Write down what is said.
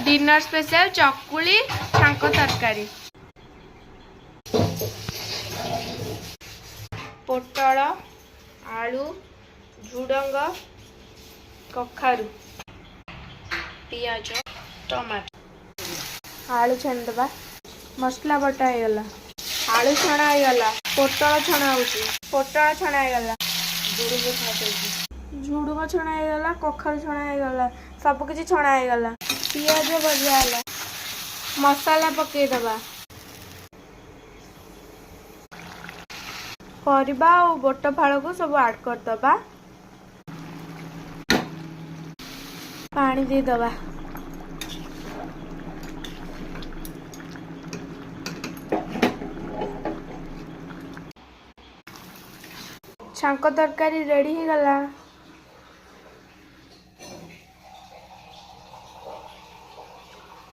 Dinner special चकुली छांक तरकारी पोटल आलू झुडंग कखारू पियाज टमाटो आलू छाणीदबा मसला बटा होगला आलू छणा होगला पोटल छणा होची पोटल छणा होगला झुडुंग छणा होगला कखारू छणा होगला सब किछि छणा होगला पियाज भजा होला मसाला पकेदबा परिबा और बोट फाड़ को सब ऐड करदबा पानी दे दबा छांक तरकारी रेडी हो गला।